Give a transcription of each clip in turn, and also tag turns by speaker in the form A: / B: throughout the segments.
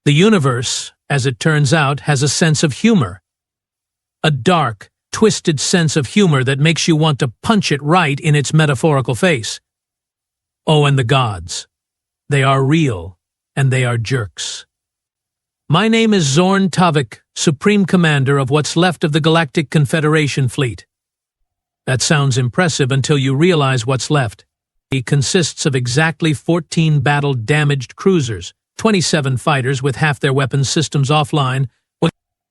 A: The universe, as it turns out, has a sense of humor. A dark, twisted sense of humor that makes you want to punch it right in its metaphorical face. Oh, and the gods. They are real, and they are jerks. My name is Zorn Tavik, Supreme Commander of what's left of the Galactic Confederation fleet. That sounds impressive until you realize what's left. It consists of exactly 14 battle-damaged cruisers, 27 fighters with half their weapons systems offline,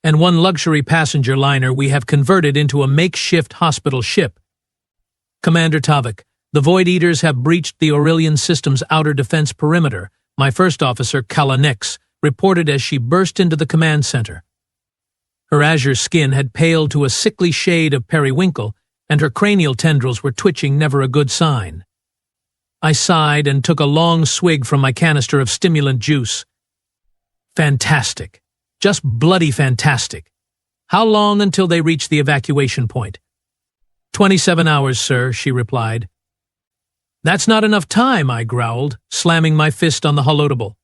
A: and one luxury passenger liner we have converted into a makeshift hospital ship. Commander Tavik, the Void Eaters have breached the Aurelian system's outer defense perimeter. My first officer, Kala Nix, reported as she burst into the command center. Her azure skin had paled to a sickly shade of periwinkle, and her cranial tendrils were twitching, never a good sign. I sighed and took a long swig from my canister of stimulant juice. Fantastic. Just bloody fantastic. How long until they reach the evacuation point? 27 hours, sir, she replied. That's not enough time, I growled, slamming my fist on the holotable.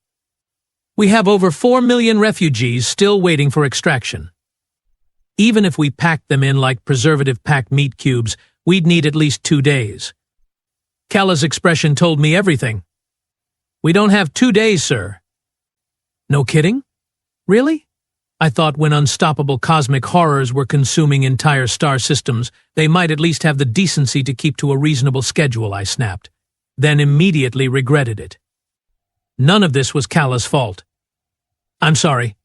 A: We have over 4 million refugees still waiting for extraction. Even if we packed them in like preservative-packed meat cubes, we'd need at least 2 days. Kala's expression told me everything. We don't have 2 days, sir. No kidding? Really? I thought when unstoppable cosmic horrors were consuming entire star systems, they might at least have the decency to keep to a reasonable schedule, I snapped, then immediately regretted it. None of this was Kala's fault. I'm sorry.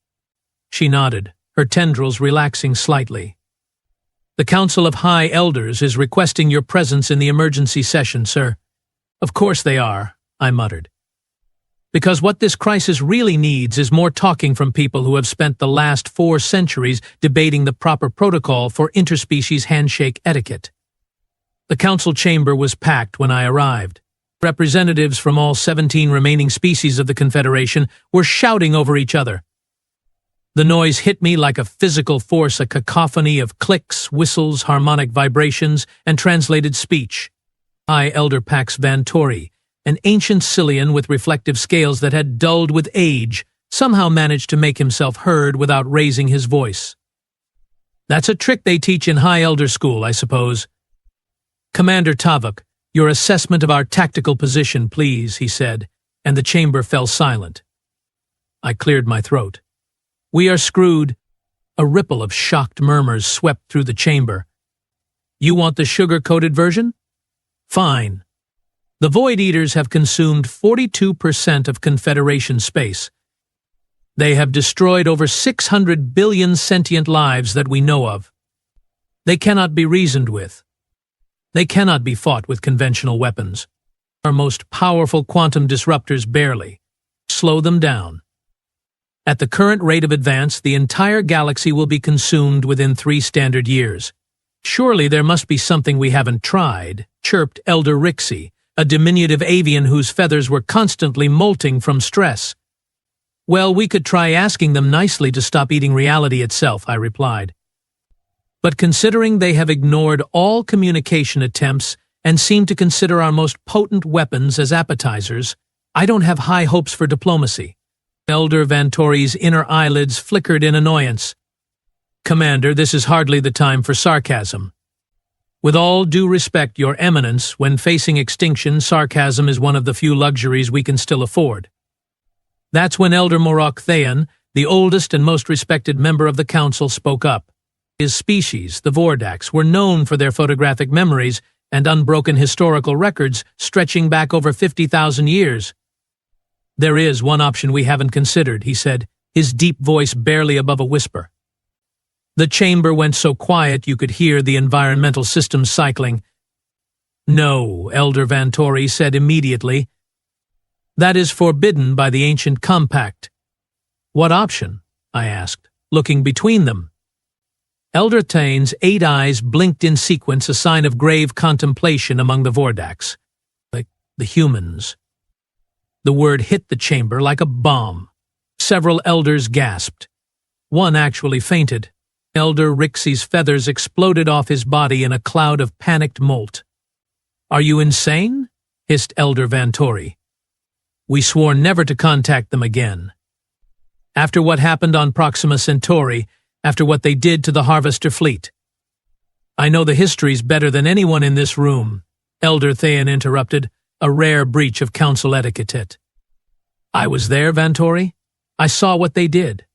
A: She nodded, her tendrils relaxing slightly. The Council of High Elders is requesting your presence in the emergency session, sir. Of course they are, I muttered. Because what this crisis really needs is more talking from people who have spent the last 4 centuries debating the proper protocol for interspecies handshake etiquette. The council chamber was packed when I arrived. Representatives from all 17 remaining species of the Confederation were shouting over each other. The noise hit me like a physical force, a cacophony of clicks, whistles, harmonic vibrations, and translated speech. High Elder Pax Vantori, an ancient Cillian with reflective scales that had dulled with age, somehow managed to make himself heard without raising his voice. That's a trick they teach in High Elder School, I suppose. Commander Tavik, your assessment of our tactical position, please, he said, and the chamber fell silent. I cleared my throat. We are screwed. A ripple of shocked murmurs swept through the chamber. You want the sugar-coated version? Fine. The Void Eaters have consumed 42% of Confederation space. They have destroyed over 600 billion sentient lives that we know of. They cannot be reasoned with. They cannot be fought with conventional weapons. Our most powerful quantum disruptors barely. Slow them down. At the current rate of advance, the entire galaxy will be consumed within 3 standard years. Surely there must be something we haven't tried, chirped Elder Rixie, a diminutive avian whose feathers were constantly molting from stress. Well, we could try asking them nicely to stop eating reality itself, I replied. But considering they have ignored all communication attempts and seem to consider our most potent weapons as appetizers, I don't have high hopes for diplomacy. Elder Vantori's inner eyelids flickered in annoyance. Commander, this is hardly the time for sarcasm. With all due respect, Your Eminence, when facing extinction, sarcasm is one of the few luxuries we can still afford. That's when Elder Morok Thayan, the oldest and most respected member of the Council, spoke up. His species, the Vordax, were known for their photographic memories and unbroken historical records stretching back over 50,000 years. There is one option we haven't considered, he said, his deep voice barely above a whisper. The chamber went so quiet you could hear the environmental systems cycling. No, Elder Vantori said immediately. That is forbidden by the ancient compact. What option? I asked, looking between them. Elder Thane's 8 eyes blinked in sequence, a sign of grave contemplation among the Vordax. The humans. The word hit the chamber like a bomb. Several elders gasped. One actually fainted. Elder Rixie's feathers exploded off his body in a cloud of panicked molt. Are you insane? Hissed Elder Vantori. We swore never to contact them again. After what happened on Proxima Centauri, after what they did to the Harvester fleet. I know the histories better than anyone in this room, Elder Thayan interrupted, a rare breach of council etiquette. I was there, Vantori. I saw what they did.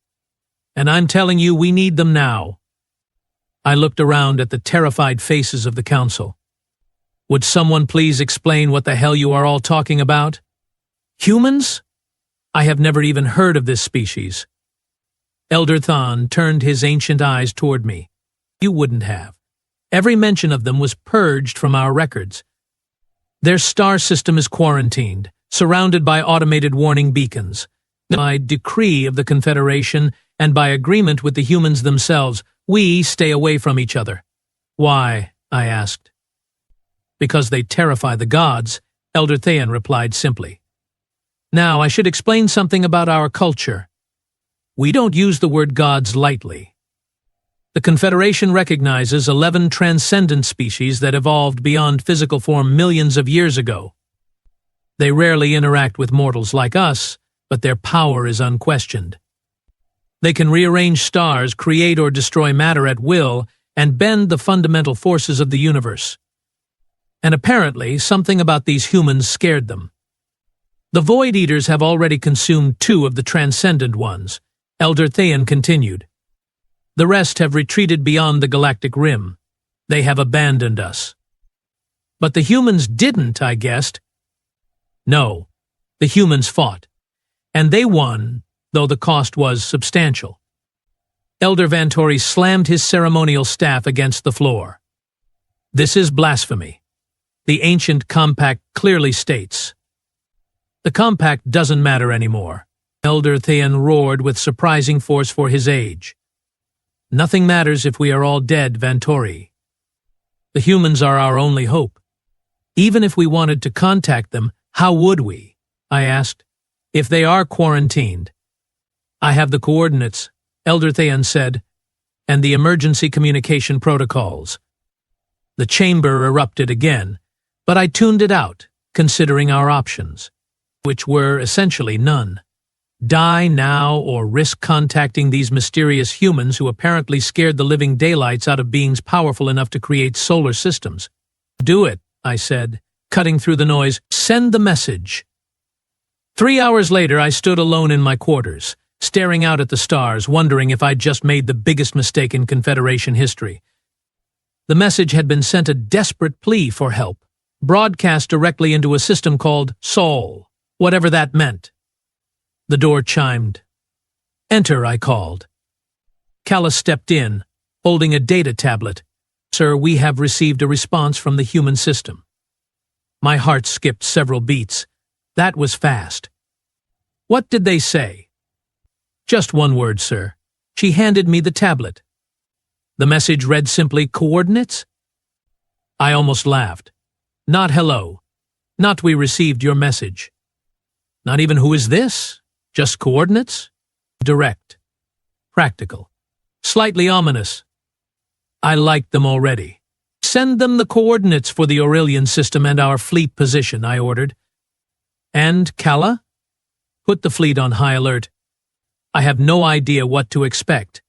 A: And I'm telling you, we need them now. I looked around at the terrified faces of the council. Would someone please explain what the hell you are all talking about? Humans? I have never even heard of this species. Elder Than turned his ancient eyes toward me. You wouldn't have. Every mention of them was purged from our records. Their star system is quarantined, surrounded by automated warning beacons. By decree of the Confederation and by agreement with the humans themselves, we stay away from each other. Why? I asked. Because they terrify the gods, Elder Thayan replied simply. Now, I should explain something about our culture. We don't use the word gods lightly. The Confederation recognizes 11 transcendent species that evolved beyond physical form millions of years ago. They rarely interact with mortals like us, but their power is unquestioned. They can rearrange stars, create or destroy matter at will, and bend the fundamental forces of the universe. And apparently, something about these humans scared them. The Void Eaters have already consumed 2 of the transcendent ones, Elder Thayan continued. The rest have retreated beyond the galactic rim. They have abandoned us. But the humans didn't, I guessed. No, the humans fought. And they won, though the cost was substantial. Elder Vantori slammed his ceremonial staff against the floor. This is blasphemy. The ancient compact clearly states. The compact doesn't matter anymore. Elder Thayan roared with surprising force for his age. Nothing matters if we are all dead, Vantori. The humans are our only hope. Even if we wanted to contact them, how would we? I asked. If they are quarantined. I have the coordinates, Elder Thayan said, and the emergency communication protocols. The chamber erupted again, but I tuned it out, considering our options, which were essentially none. Die now or risk contacting these mysterious humans who apparently scared the living daylights out of beings powerful enough to create solar systems. Do it, I said, cutting through the noise. Send the message. 3 hours later, I stood alone in my quarters, staring out at the stars, wondering if I'd just made the biggest mistake in Confederation history. The message had been sent a desperate plea for help, broadcast directly into a system called Sol, whatever that meant. The door chimed. Enter, I called. Callus stepped in, holding a data tablet. Sir, we have received a response from the human system. My heart skipped several beats. That was fast. What did they say? Just one word, sir. She handed me the tablet. The message read simply, coordinates? I almost laughed. Not hello. Not we received your message. Not even who is this? Just coordinates? Direct. Practical. Slightly ominous. I liked them already. Send them the coordinates for the Aurelian system and our fleet position, I ordered. And Calla? Put the fleet on high alert. I have no idea what to expect.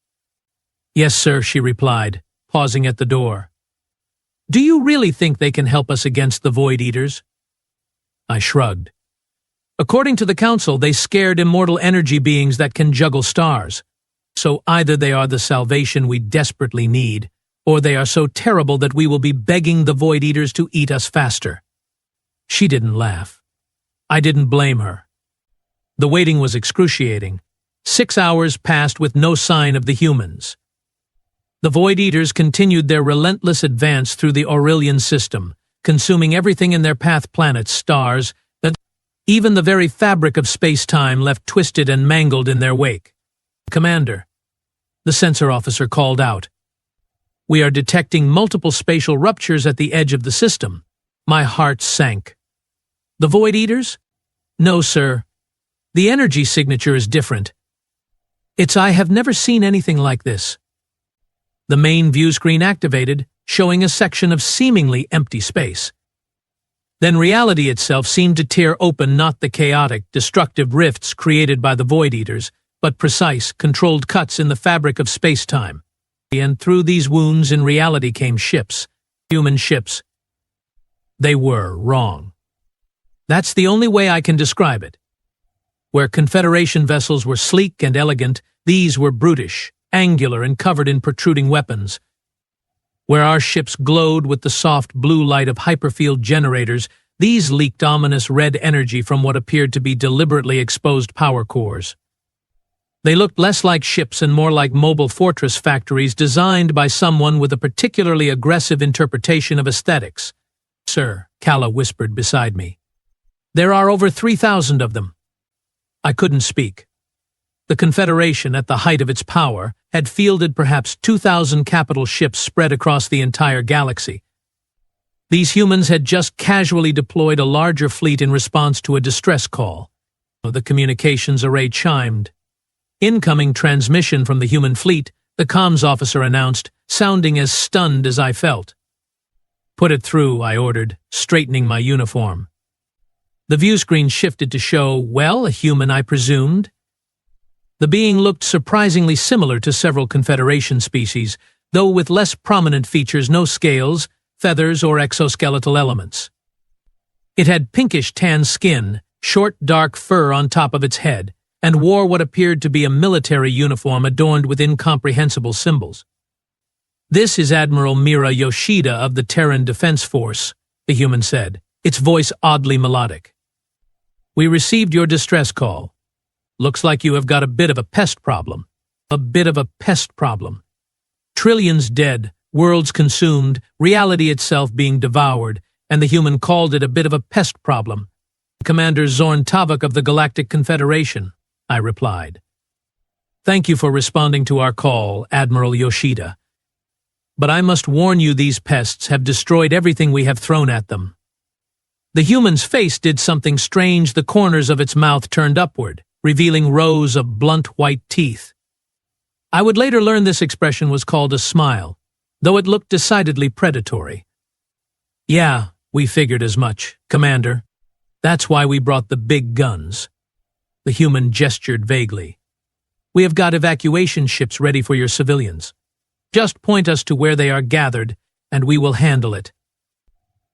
A: Yes, sir, she replied, pausing at the door. Do you really think they can help us against the Void Eaters? I shrugged. According to the Council, they scared immortal energy beings that can juggle stars. So either they are the salvation we desperately need, or they are so terrible that we will be begging the Void Eaters to eat us faster. She didn't laugh. I didn't blame her. The waiting was excruciating. 6 hours passed with no sign of the humans. The Void Eaters continued their relentless advance through the Aurelian system, consuming everything in their path, planets, stars, that even the very fabric of space-time left twisted and mangled in their wake. Commander, the sensor officer called out. We are detecting multiple spatial ruptures at the edge of the system. My heart sank. The Void Eaters? No, sir. The energy signature is different. I have never seen anything like this. The main view screen activated, showing a section of seemingly empty space. Then reality itself seemed to tear open not the chaotic, destructive rifts created by the Void Eaters, but precise, controlled cuts in the fabric of space-time. And through these wounds in reality came ships, human ships. They were wrong. That's the only way I can describe it. Where Confederation vessels were sleek and elegant, these were brutish, angular and covered in protruding weapons. Where our ships glowed with the soft blue light of hyperfield generators, these leaked ominous red energy from what appeared to be deliberately exposed power cores. They looked less like ships and more like mobile fortress factories designed by someone with a particularly aggressive interpretation of aesthetics. "Sir," Kala whispered beside me. "There are over 3,000 of them." I couldn't speak. The Confederation, at the height of its power, had fielded perhaps 2,000 capital ships spread across the entire galaxy. These humans had just casually deployed a larger fleet in response to a distress call. The communications array chimed. "Incoming transmission from the human fleet," the comms officer announced, sounding as stunned as I felt. "Put it through," I ordered, straightening my uniform. The viewscreen shifted to show, well, a human, I presumed. The being looked surprisingly similar to several Confederation species, though with less prominent features, no scales, feathers, or exoskeletal elements. It had pinkish tan skin, short dark fur on top of its head, and wore what appeared to be a military uniform adorned with incomprehensible symbols. "This is Admiral Mira Yoshida of the Terran Defense Force," the human said, its voice oddly melodic. "We received your distress call. Looks like you have got a bit of a pest problem. A bit of a pest problem. Trillions dead, worlds consumed, reality itself being devoured, and the human called it a bit of a pest problem. Commander Zorn Tavik of the Galactic Confederation," I replied. "Thank you for responding to our call, Admiral Yoshida. But I must warn you, these pests have destroyed everything we have thrown at them." The human's face did something strange. The corners of its mouth turned upward, revealing rows of blunt white teeth. I would later learn this expression was called a smile, though it looked decidedly predatory. "Yeah, we figured as much, Commander. That's why we brought the big guns." The human gestured vaguely. "We have got evacuation ships ready for your civilians. Just point us to where they are gathered, and we will handle it."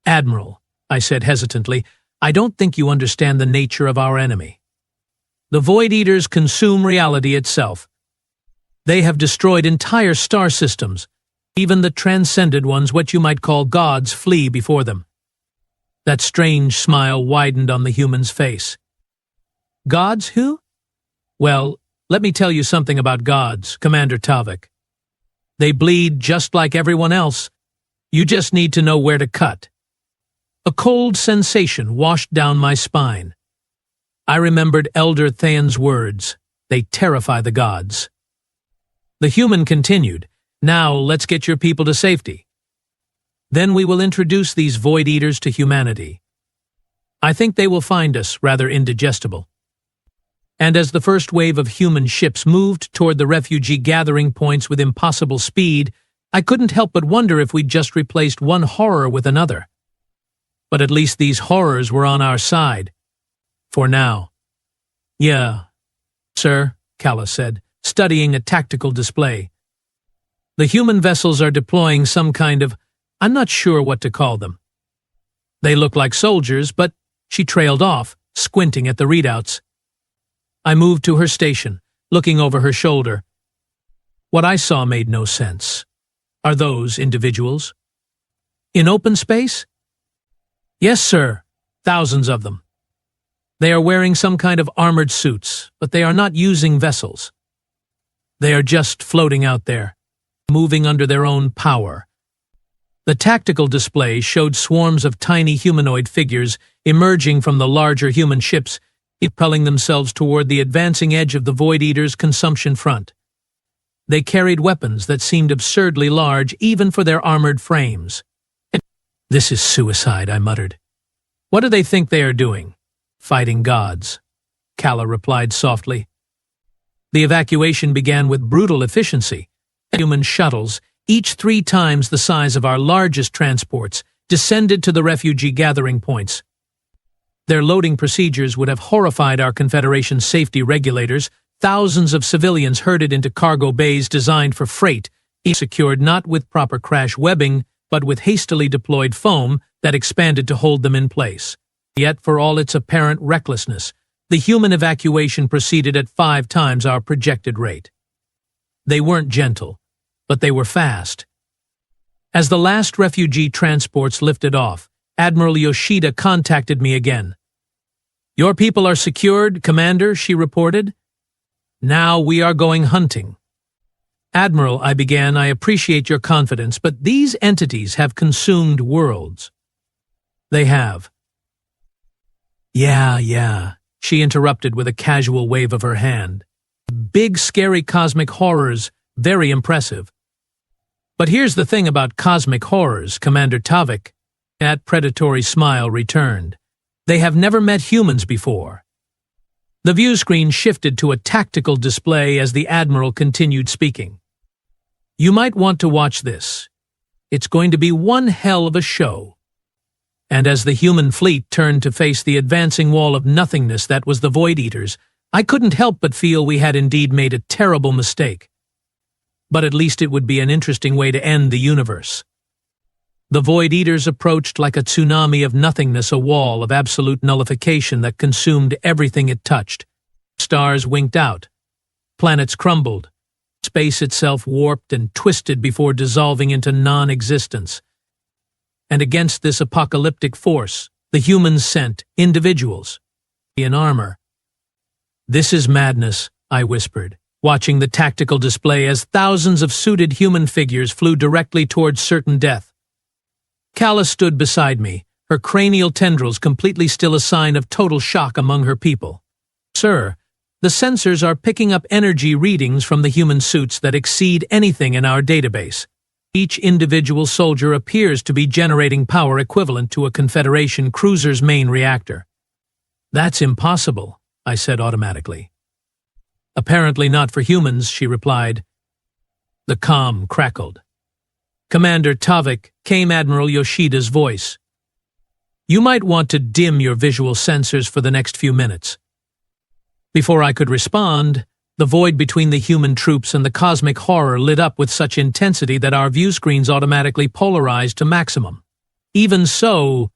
A: "Admiral," I said hesitantly, "I don't think you understand the nature of our enemy. The Void Eaters consume reality itself. They have destroyed entire star systems. Even the transcended ones, what you might call gods, flee before them." That strange smile widened on the human's face. "Gods who?" "Well, let me tell you something about gods, Commander Tavik. They bleed just like everyone else. You just need to know where to cut." A cold sensation washed down my spine. I remembered Elder Thane's words, "They terrify the gods." The human continued, "Now let's get your people to safety. Then we will introduce these Void Eaters to humanity. I think they will find us rather indigestible." And as the first wave of human ships moved toward the refugee gathering points with impossible speed, I couldn't help but wonder if we'd just replaced one horror with another. But at least these horrors were on our side. For now. "Yeah, sir," Kala said, studying a tactical display. "The human vessels are deploying some kind of, I'm not sure what to call them. They look like soldiers, but," she trailed off, squinting at the readouts. I moved to her station, looking over her shoulder. What I saw made no sense. Are those individuals? In open space? "Yes, sir. Thousands of them. They are wearing some kind of armored suits, but they are not using vessels. They are just floating out there, moving under their own power." The tactical display showed swarms of tiny humanoid figures emerging from the larger human ships, propelling themselves toward the advancing edge of the Void Eaters' consumption front. They carried weapons that seemed absurdly large even for their armored frames. "This is suicide," I muttered. "What do they think they are doing?" "Fighting gods," Kala replied softly. The evacuation began with brutal efficiency. Human shuttles, each 3 times the size of our largest transports, descended to the refugee gathering points. Their loading procedures would have horrified our Confederation safety regulators. thousands of civilians herded into cargo bays designed for freight, secured not with proper crash webbing, but with hastily deployed foam that expanded to hold them in place. Yet, for all its apparent recklessness, the human evacuation proceeded at 5 times our projected rate. They weren't gentle, but they were fast. As the last refugee transports lifted off, Admiral Yoshida contacted me again. "Your people are secured, Commander," she reported. "Now we are going hunting." "Admiral," I began, "I appreciate your confidence, but these entities have consumed worlds." "They have." Yeah, she interrupted with a casual wave of her hand. "Big, scary cosmic horrors, very impressive. But here's the thing about cosmic horrors, Commander Tavik." That predatory smile returned. "They have never met humans before." The view screen shifted to a tactical display as the Admiral continued speaking. "You might want to watch this. It's going to be one hell of a show." And as the human fleet turned to face the advancing wall of nothingness that was the Void Eaters, I couldn't help but feel we had indeed made a terrible mistake. But at least it would be an interesting way to end the universe. The Void Eaters approached like a tsunami of nothingness, a wall of absolute nullification that consumed everything it touched. Stars winked out. Planets crumbled. Space itself warped and twisted before dissolving into non-existence. And against this apocalyptic force, the humans sent individuals in armor. "This is madness," I whispered, watching the tactical display as thousands of suited human figures flew directly towards certain death. Calla stood beside me, her cranial tendrils completely still a sign of total shock among her people. "Sir, the sensors are picking up energy readings from the human suits that exceed anything in our database. Each individual soldier appears to be generating power equivalent to a Confederation cruiser's main reactor." "That's impossible," I said automatically. "Apparently not for humans," she replied. The comm crackled. "Commander Tavik," came Admiral Yoshida's voice. "You might want to dim your visual sensors for the next few minutes." Before I could respond, the void between the human troops and the cosmic horror lit up with such intensity that our view screens automatically polarized to maximum. Even so,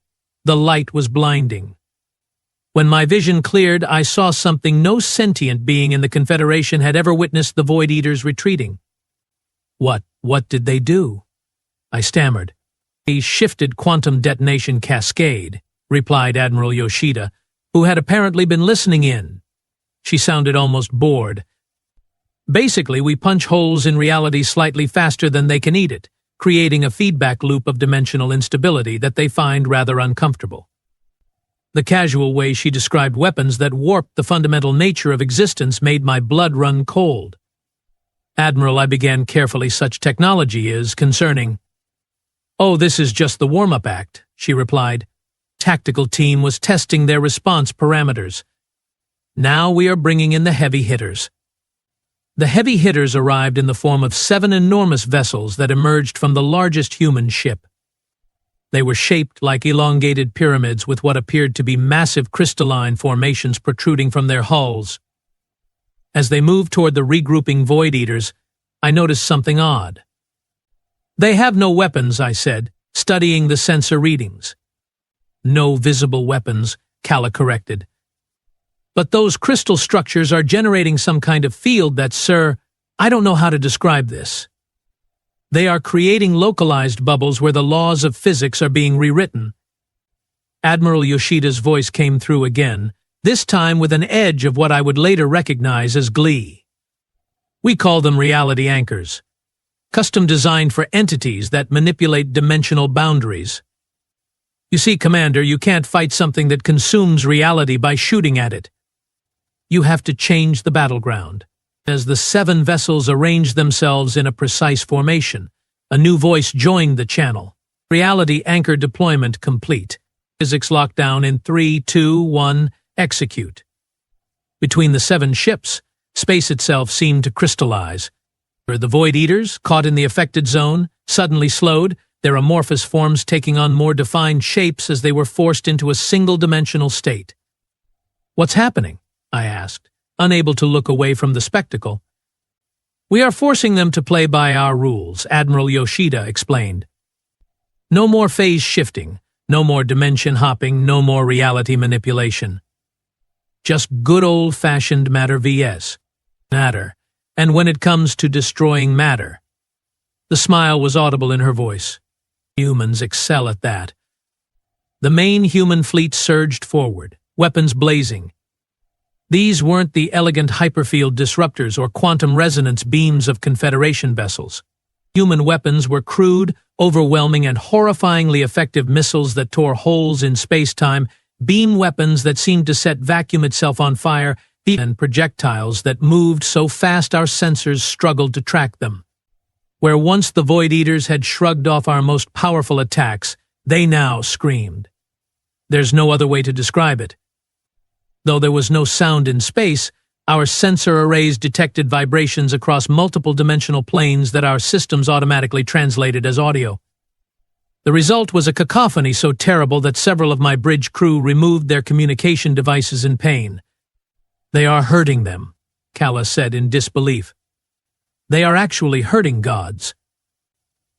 A: the light was blinding. When my vision cleared, I saw something no sentient being in the Confederation had ever witnessed: the Void Eaters retreating. What did they do?" I stammered. "A shifted quantum detonation cascade," replied Admiral Yoshida, who had apparently been listening in. She sounded almost bored. "Basically, we punch holes in reality slightly faster than they can eat it, creating a feedback loop of dimensional instability that they find rather uncomfortable." The casual way she described weapons that warped the fundamental nature of existence made my blood run cold. "Admiral," I began carefully, "such technology is concerning." "Oh, this is just the warm-up act," she replied. "Tactical team was testing their response parameters. Now we are bringing in the heavy hitters." The heavy hitters arrived in the form of 7 enormous vessels that emerged from the largest human ship. They were shaped like elongated pyramids with what appeared to be massive crystalline formations protruding from their hulls. As they moved toward the regrouping Void Eaters, I noticed something odd. "They have no weapons," I said, studying the sensor readings. "No visible weapons," Calla corrected. "But those crystal structures are generating some kind of field that, sir, I don't know how to describe this. They are creating localized bubbles where the laws of physics are being rewritten." Admiral Yoshida's voice came through again, this time with an edge of what I would later recognize as glee. "We call them reality anchors, custom designed for entities that manipulate dimensional boundaries. You see, Commander, you can't fight something that consumes reality by shooting at it. You have to change the battleground." As the 7 vessels arranged themselves in a precise formation, a new voice joined the channel. "Reality anchor deployment complete. Physics lockdown in 3, 2, 1, execute." Between the 7 ships, space itself seemed to crystallize. The Void Eaters, caught in the affected zone, suddenly slowed, their amorphous forms taking on more defined shapes as they were forced into a single-dimensional state. "What's happening?" I asked, unable to look away from the spectacle. "We are forcing them to play by our rules," Admiral Yoshida explained. "No more phase shifting, no more dimension hopping, no more reality manipulation. Just good old-fashioned matter vs. matter. And when it comes to destroying matter." The smile was audible in her voice. "Humans excel at that." The main human fleet surged forward, weapons blazing. These weren't the elegant hyperfield disruptors or quantum resonance beams of Confederation vessels. Human weapons were crude, overwhelming, and horrifyingly effective missiles that tore holes in space-time, beam weapons that seemed to set vacuum itself on fire, and projectiles that moved so fast our sensors struggled to track them. Where once the Void Eaters had shrugged off our most powerful attacks, they now screamed. There's no other way to describe it. Though there was no sound in space, our sensor arrays detected vibrations across multiple dimensional planes that our systems automatically translated as audio. The result was a cacophony so terrible that several of my bridge crew removed their communication devices in pain. "They are hurting them," Kala said in disbelief. "They are actually hurting gods."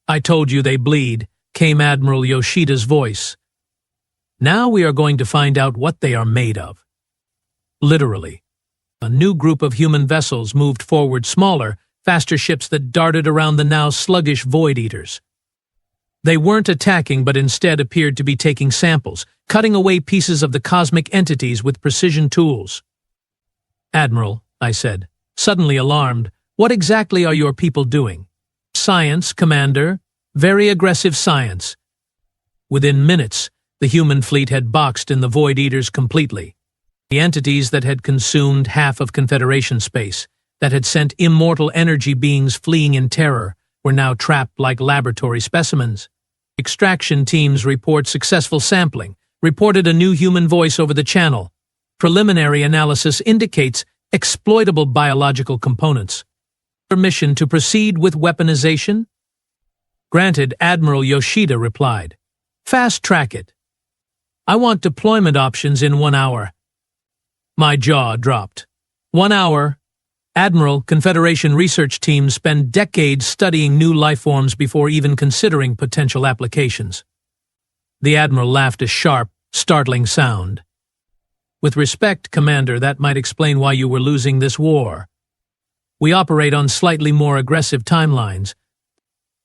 A: "I told you they bleed," came Admiral Yoshida's voice. "Now we are going to find out what they are made of." Literally. A new group of human vessels moved forward, smaller, faster ships that darted around the now sluggish Void Eaters. They weren't attacking but instead appeared to be taking samples, cutting away pieces of the cosmic entities with precision tools. "Admiral," I said, suddenly alarmed, "what exactly are your people doing?" "Science, Commander. Very aggressive science." Within minutes, the human fleet had boxed in the Void Eaters completely. The entities that had consumed half of Confederation space, that had sent immortal energy beings fleeing in terror, were now trapped like laboratory specimens. Extraction teams report successful sampling, reported a new human voice over the channel. Preliminary analysis indicates exploitable biological components. Permission to proceed with weaponization? Granted, Admiral Yoshida replied. Fast-track it. I want deployment options in 1 hour. My jaw dropped. 1 hour? Admiral, Confederation research teams spend decades studying new lifeforms before even considering potential applications. The Admiral laughed a sharp, startling sound. With respect, Commander, that might explain why you were losing this war. We operate on slightly more aggressive timelines.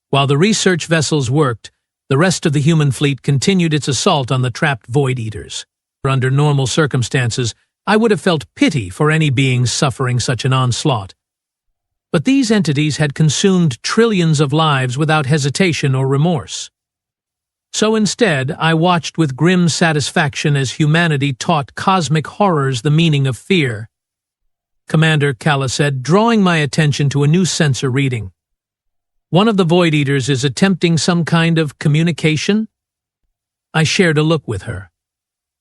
A: While the research vessels worked, the rest of the human fleet continued its assault on the trapped Void Eaters. Under normal circumstances, I would have felt pity for any beings suffering such an onslaught. But these entities had consumed trillions of lives without hesitation or remorse. So instead, I watched with grim satisfaction as humanity taught cosmic horrors the meaning of fear. Commander, Kala said, drawing my attention to a new sensor reading. One of the Void Eaters is attempting some kind of communication? I shared a look with her.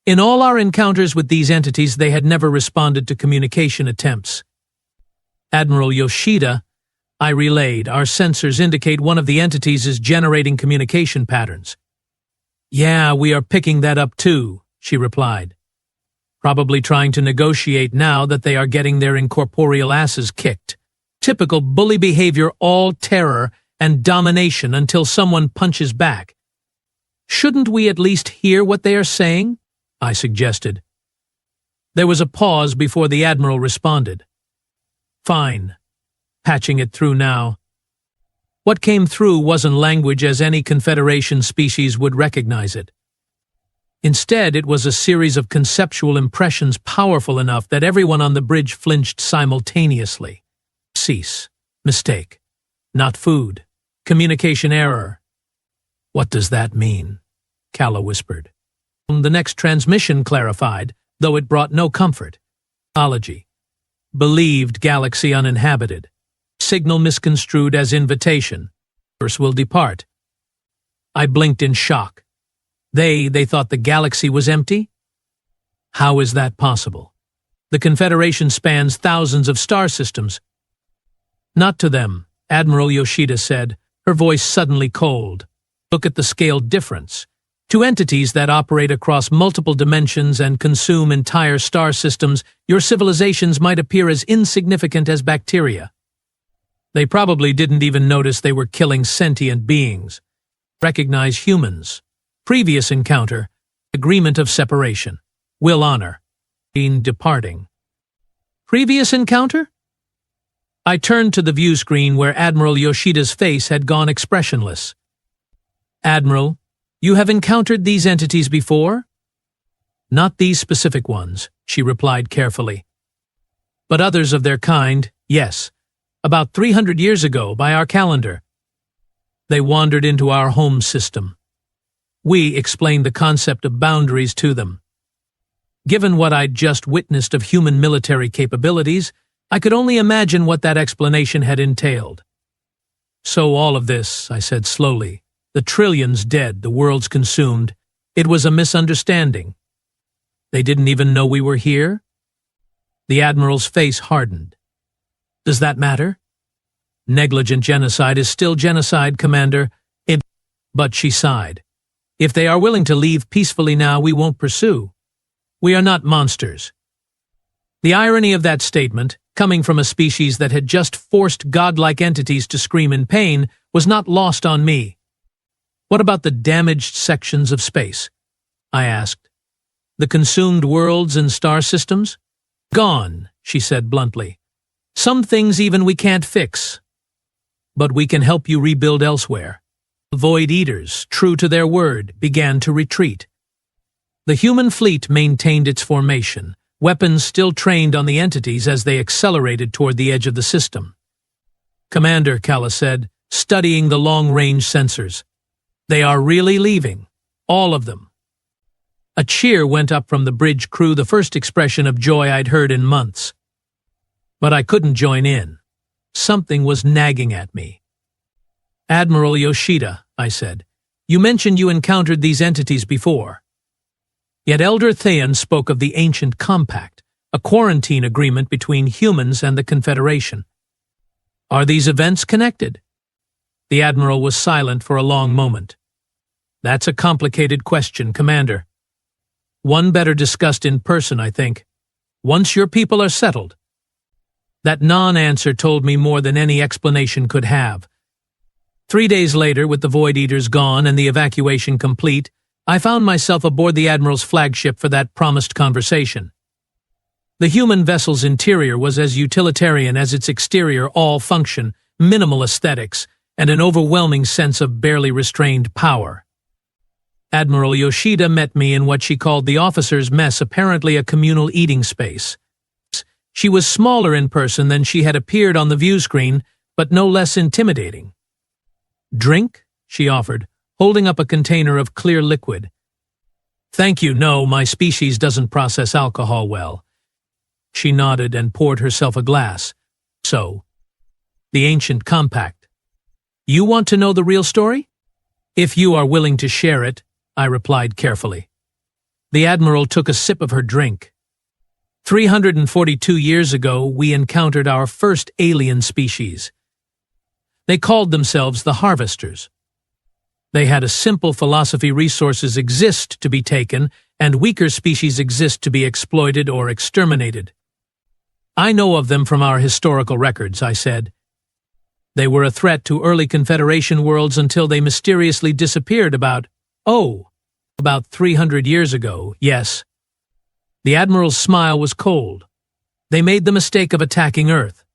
A: In all our encounters with these entities, they had never responded to communication attempts. Admiral Yoshida, I relayed, our sensors indicate one of the entities is generating communication patterns. Yeah, we are picking that up too, she replied. Probably trying to negotiate now that they are getting their incorporeal asses kicked. Typical bully behavior, all terror and domination until someone punches back. Shouldn't we at least hear what they are saying? I suggested. There was a pause before the Admiral responded. Fine. Patching it through now. What came through wasn't language as any Confederation species would recognize it. Instead, it was a series of conceptual impressions powerful enough that everyone on the bridge flinched simultaneously. Cease. Mistake. Not food. Communication error. What does that mean? Kala whispered. The next transmission clarified, though it brought no comfort. Apology. Believed galaxy uninhabited. Signal misconstrued as invitation. Verse will depart. I blinked in shock. They thought the galaxy was empty? How is that possible? The Confederation spans thousands of star systems. Not to them, Admiral Yoshida said, her voice suddenly cold. Look at the scale difference. To entities that operate across multiple dimensions and consume entire star systems, your civilizations might appear as insignificant as bacteria. They probably didn't even notice they were killing sentient beings. Recognize humans. Previous encounter. Agreement of separation. Will honor. Departing. Previous encounter? I turned to the view screen where Admiral Yoshida's face had gone expressionless. Admiral, you have encountered these entities before? Not these specific ones, she replied carefully. But others of their kind, yes. About 300 years ago, by our calendar. They wandered into our home system. We explained the concept of boundaries to them. Given what I'd just witnessed of human military capabilities, I could only imagine what that explanation had entailed. So all of this, I said slowly, the trillions dead, the world's consumed, it was a misunderstanding. They didn't even know we were here? The Admiral's face hardened. Does that matter? Negligent genocide is still genocide, Commander. But she sighed. If they are willing to leave peacefully now, we won't pursue. We are not monsters. The irony of that statement, coming from a species that had just forced godlike entities to scream in pain, was not lost on me. What about the damaged sections of space? I asked. The consumed worlds and star systems? Gone, she said bluntly. Some things even we can't fix. But we can help you rebuild elsewhere. The Void Eaters, true to their word, began to retreat. The human fleet maintained its formation, weapons still trained on the entities as they accelerated toward the edge of the system. Commander, Kala said, studying the long-range sensors. They are really leaving. All of them. A cheer went up from the bridge crew, the first expression of joy I'd heard in months. But I couldn't join in. Something was nagging at me. Admiral Yoshida, I said, you mentioned you encountered these entities before. Yet Elder Theon spoke of the ancient compact, a quarantine agreement between humans and the Confederation. Are these events connected? The Admiral was silent for a long moment. That's a complicated question, Commander. One better discussed in person, I think. Once your people are settled. That non-answer told me more than any explanation could have. 3 days later, with the Void Eaters gone and the evacuation complete, I found myself aboard the Admiral's flagship for that promised conversation. The human vessel's interior was as utilitarian as its exterior, all function, minimal aesthetics, and an overwhelming sense of barely restrained power. Admiral Yoshida met me in what she called the officers' mess, apparently a communal eating space. She was smaller in person than she had appeared on the view screen, but no less intimidating. Drink? She offered, holding up a container of clear liquid. Thank you, no, my species doesn't process alcohol well. She nodded and poured herself a glass. So, the ancient compact. You want to know the real story? If you are willing to share it, I replied carefully. The Admiral took a sip of her drink. 342 years ago, we encountered our first alien species. They called themselves the Harvesters. They had a simple philosophy: resources exist to be taken, and weaker species exist to be exploited or exterminated. I know of them from our historical records, I said. They were a threat to early Confederation worlds until they mysteriously disappeared about 300 years ago, yes. The Admiral's smile was cold. They made the mistake of attacking Earth.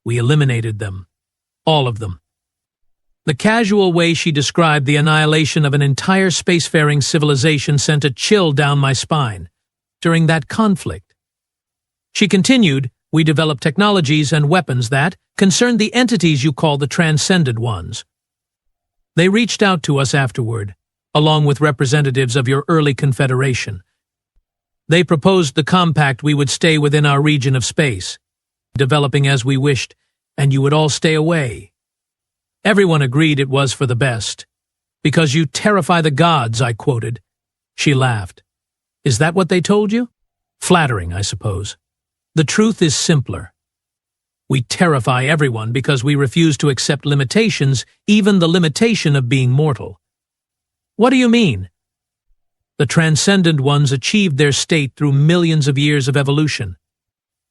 A: We eliminated them. All of them. The casual way she described the annihilation of an entire spacefaring civilization sent a chill down my spine. During that conflict, she continued, we developed technologies and weapons that concerned the entities you call the transcendent ones. They reached out to us afterward, along with representatives of your early Confederation. They proposed the compact we would stay within our region of space, developing as we wished, and you would all stay away. Everyone agreed it was for the best. Because you terrify the gods, I quoted. She laughed. Is that what they told you? Flattering, I suppose. The truth is simpler. We terrify everyone because we refuse to accept limitations, even the limitation of being mortal. What do you mean? The transcendent ones achieved their state through millions of years of evolution.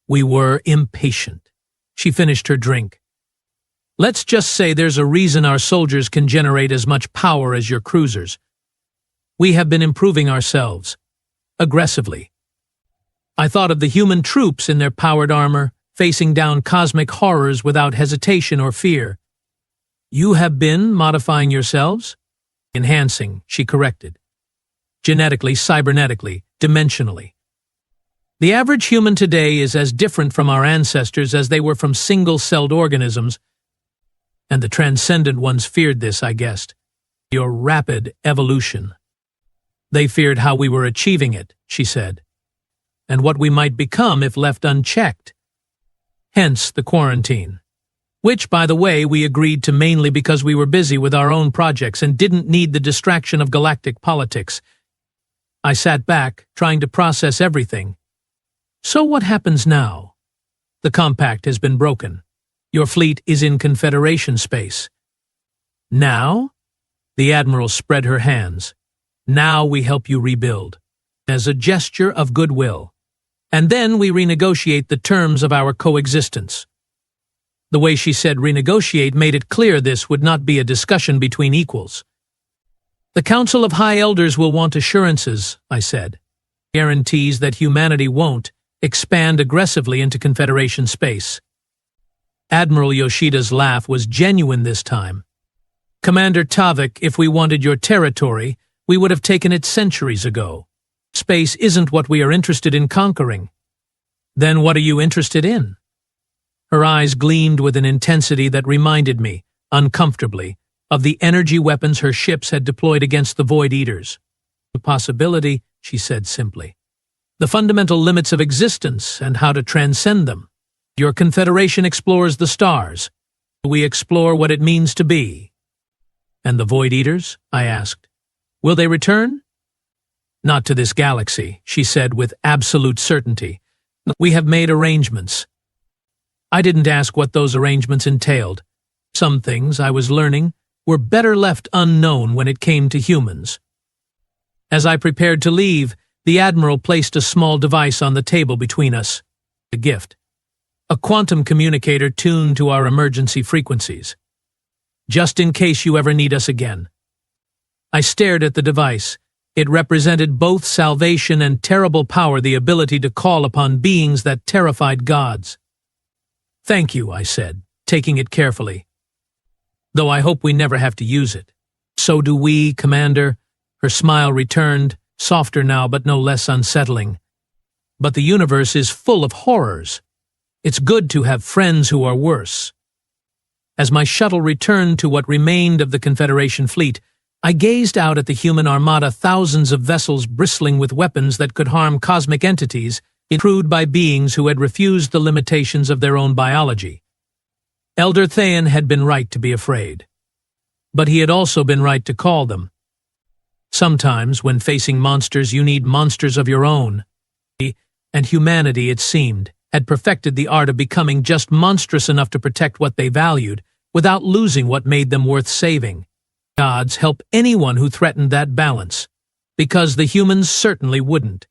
A: We were impatient. She finished her drink. Let's just say there's a reason our soldiers can generate as much power as your cruisers. We have been improving ourselves. Aggressively. I thought of the human troops in their powered armor, facing down cosmic horrors without hesitation or fear. You have been modifying yourselves? Enhancing, she corrected. Genetically, cybernetically, dimensionally. The average human today is as different from our ancestors as they were from single-celled organisms, and the transcendent ones feared this, I guessed. Your rapid evolution. They feared how we were achieving it, she said, and what we might become if left unchecked. Hence the quarantine. Which, by the way, we agreed to mainly because we were busy with our own projects and didn't need the distraction of galactic politics. I sat back, trying to process everything. So what happens now? The compact has been broken. Your fleet is in Confederation space. Now? The Admiral spread her hands. Now we help you rebuild. As a gesture of goodwill. And then we renegotiate the terms of our coexistence. The way she said renegotiate made it clear this would not be a discussion between equals. The Council of High Elders will want assurances, I said. Guarantees that humanity won't expand aggressively into Confederation space. Admiral Yoshida's laugh was genuine this time. Commander Tavik, if we wanted your territory, we would have taken it centuries ago. Space isn't what we are interested in conquering. Then what are you interested in? Her eyes gleamed with an intensity that reminded me, uncomfortably, of the energy weapons her ships had deployed against the Void Eaters. The possibility, she said simply. The fundamental limits of existence and how to transcend them. Your Confederation explores the stars. We explore what it means to be. And the Void Eaters? I asked. Will they return? Not to this galaxy, she said with absolute certainty. We have made arrangements. I didn't ask what those arrangements entailed. Some things, I was learning, were better left unknown when it came to humans. As I prepared to leave, the Admiral placed a small device on the table between us. A gift. A quantum communicator tuned to our emergency frequencies. Just in case you ever need us again. I stared at the device. It represented both salvation and terrible power, the ability to call upon beings that terrified gods. Thank you, I said, taking it carefully. Though I hope we never have to use it. So do we, Commander. Her smile returned, softer now but no less unsettling. But the universe is full of horrors. It's good to have friends who are worse. As my shuttle returned to what remained of the Confederation fleet, I gazed out at the human armada, thousands of vessels bristling with weapons that could harm cosmic entities, crewed by beings who had refused the limitations of their own biology. Elder Thayan had been right to be afraid. But he had also been right to call them. Sometimes, when facing monsters, you need monsters of your own. And humanity, it seemed, had perfected the art of becoming just monstrous enough to protect what they valued, without losing what made them worth saving. Gods help anyone who threatened that balance, because the humans certainly wouldn't.